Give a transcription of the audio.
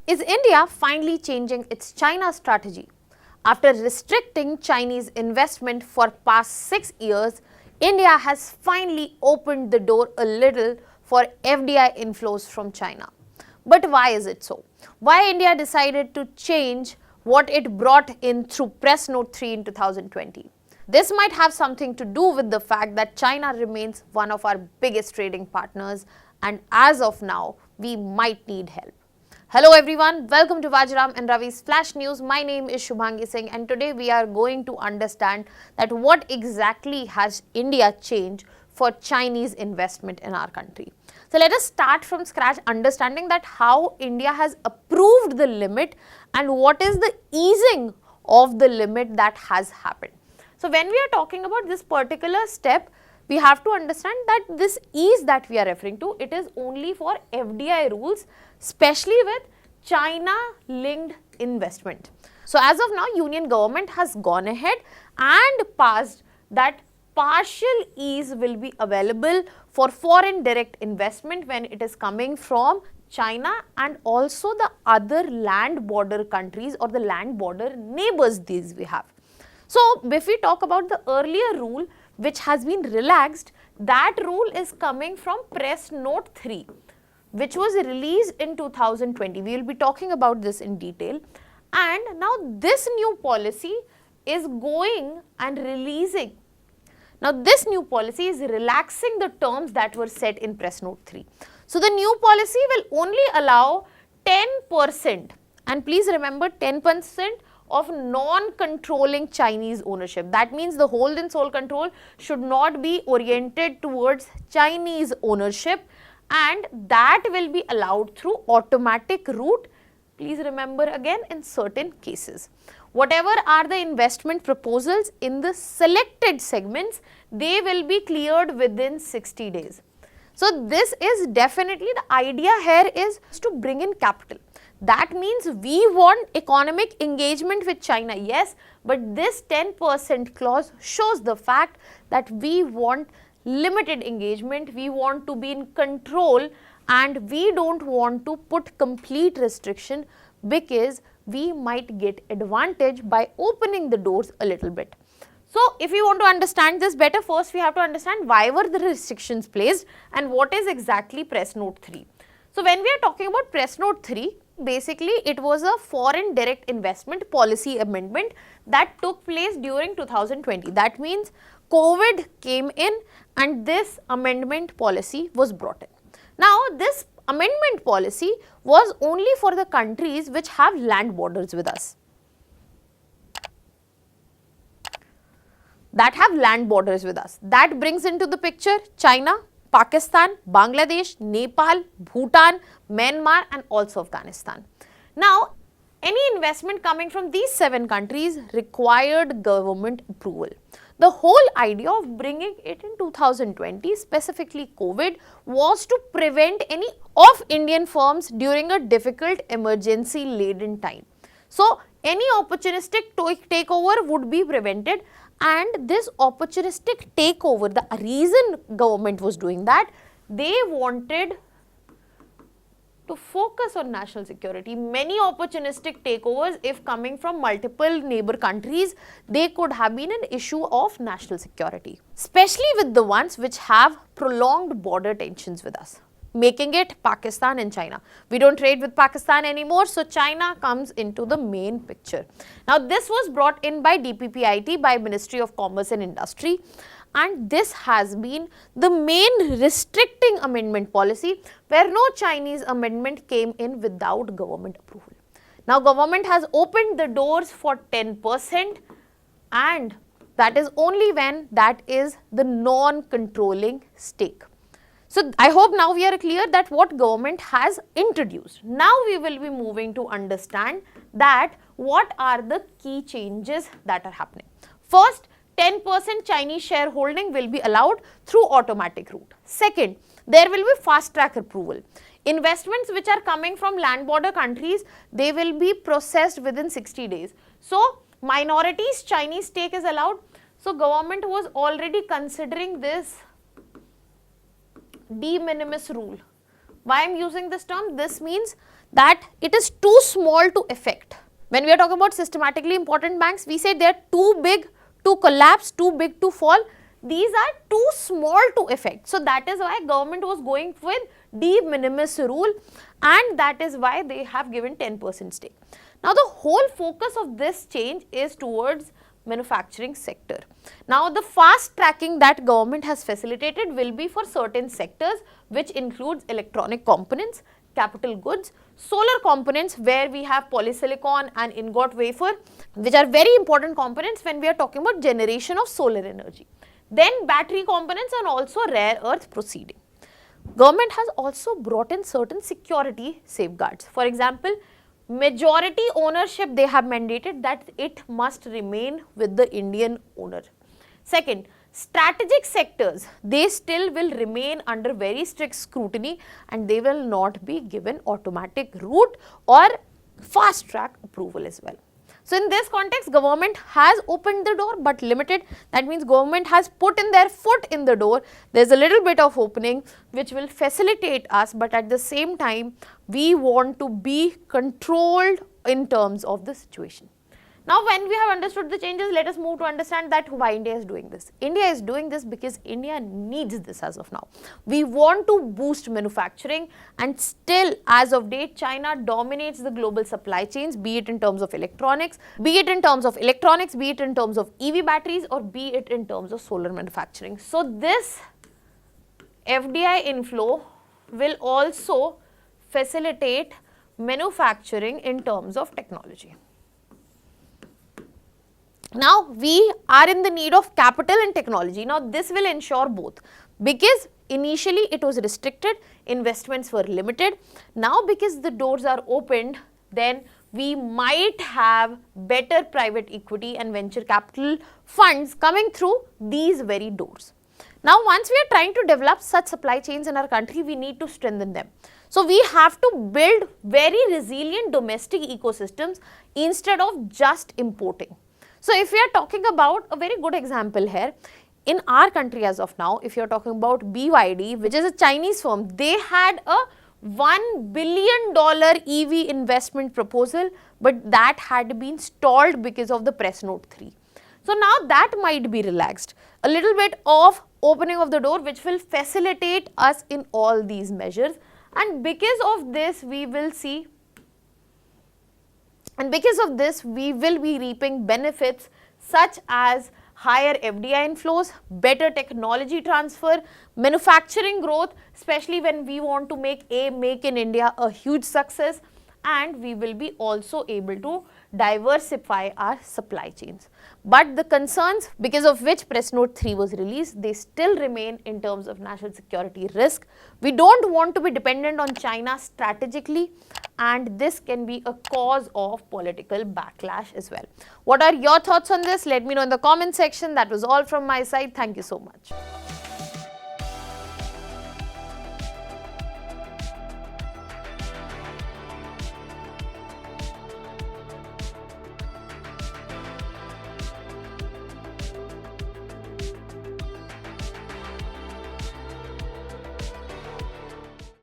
Is India finally changing its China strategy? After restricting Chinese investment for past 6 years, India has finally opened the door a little for FDI inflows from China. But why is it so? Why India decided to change what it brought in through Press Note 3 in 2020? This might have something to do with the fact that China remains one of our biggest trading partners, and as of now, we might need help. Hello everyone, welcome to Vajiram and Ravi's Flash News. My name is Shubhangi Singh and today we are going to understand that what exactly has India changed for Chinese investment in our country. So let us start from scratch, understanding that how India has approved the limit and what is the easing of the limit that has happened. So when we are talking about this particular step, we have to understand that this ease that we are referring to, it is only for FDI rules, especially with China-linked investment. So as of now, Union government has gone ahead and passed that partial ease will be available for foreign direct investment when it is coming from China and also the other land border countries or the land border neighbors these we have. So if we talk about the earlier rule which has been relaxed, that rule is coming from Press Note 3, which was released in 2020. We will be talking about this in detail. And now this new policy is going and releasing. Now this new policy is relaxing the terms that were set in Press Note 3. So the new policy will only allow 10%, and please remember 10% of non-controlling Chinese ownership. That means the hold and sole control should not be oriented towards Chinese ownership, and that will be allowed through automatic route. Please remember again, in certain cases. Whatever are the investment proposals in the selected segments, they will be cleared within 60 days. So this is definitely, the idea here is to bring in capital. That means we want economic engagement with China, yes, but this 10% clause shows the fact that we want limited engagement, we want to be in control, and we don't want to put complete restriction because we might get advantage by opening the doors a little bit. So if we want to understand this better, first we have to understand why were the restrictions placed and what is exactly Press Note 3. So when we are talking about Press Note 3, basically it was a foreign direct investment policy amendment that took place during 2020. That means COVID came in and this amendment policy was brought in. Now this amendment policy was only for the countries which have land borders with us. That brings into the picture China, Pakistan, Bangladesh, Nepal, Bhutan, Myanmar and also Afghanistan. Now, any investment coming from these 7 countries required government approval. The whole idea of bringing it in 2020, specifically COVID, was to prevent any of Indian firms during a difficult emergency-laden time. So, any opportunistic takeover would be prevented, and this opportunistic takeover, the reason government was doing that, they wanted to focus on national security. Many opportunistic takeovers, if coming from multiple neighbor countries, they could have been an issue of national security, especially with the ones which have prolonged border tensions with us, making it Pakistan and China. We don't trade with Pakistan anymore, so China comes into the main picture. Now this was brought in by DPPIT, by Ministry of Commerce and Industry, and this has been the main restricting amendment policy where no Chinese amendment came in without government approval. Now government has opened the doors for 10%, and that is only when that is the non-controlling stake. So I hope now we are clear that what government has introduced. Now we will be moving to understand that what are the key changes that are happening. First, 10% Chinese shareholding will be allowed through automatic route. Second, there will be fast track approval. Investments which are coming from land border countries, they will be processed within 60 days. So minorities Chinese stake is allowed. So government was already considering this de minimis rule. Why I am using this term? This means that it is too small to affect. When we are talking about systematically important banks, we say they are too big to collapse, too big to fall. These are too small to affect. So that is why government was going with de minimis rule, and that is why they have given 10% stake. Now the whole focus of this change is towards manufacturing sector. Now the fast tracking that government has facilitated will be for certain sectors, which includes electronic components, capital goods, solar components where we have polysilicon and ingot wafer, which are very important components when we are talking about generation of solar energy. Then battery components and also rare earth proceeding. Government has also brought in certain security safeguards. For example, majority ownership they have mandated that it must remain with the Indian owner. Second, strategic sectors, they still will remain under very strict scrutiny and they will not be given automatic route or fast track approval as well. So in this context, government has opened the door but limited. That means government has put in their foot in the door. There's a little bit of opening which will facilitate us, but at the same time, we want to be controlled in terms of the situation. Now, when we have understood the changes, let us move to understand that why India is doing this. India is doing this because India needs this as of now. We want to boost manufacturing, and still as of date, China dominates the global supply chains, be it in terms of electronics, be it in terms of EV batteries, or be it in terms of solar manufacturing. So this FDI inflow will also facilitate manufacturing in terms of technology. Now, we are in the need of capital and technology. Now, this will ensure both, because initially it was restricted, investments were limited. Now, because the doors are opened, then we might have better private equity and venture capital funds coming through these very doors. Now, once we are trying to develop such supply chains in our country, we need to strengthen them. So, we have to build very resilient domestic ecosystems instead of just importing. So, if we are talking about a very good example here, in our country as of now, if you are talking about BYD, which is a Chinese firm, they had a $1 billion EV investment proposal, but that had been stalled because of the press note 3. So, now that might be relaxed. A little bit of opening of the door which will facilitate us in all these measures, and because of this we will see, and because of this, we will be reaping benefits such as higher FDI inflows, better technology transfer, manufacturing growth, especially when we want to make in India a huge success, and we will be also able to diversify our supply chains. But the concerns because of which press note 3 was released, they still remain in terms of national security risk. We don't want to be dependent on China strategically, and this can be a cause of political backlash as well. What are your thoughts on this? Let me know in the comment section. That was all from my side. Thank you so much.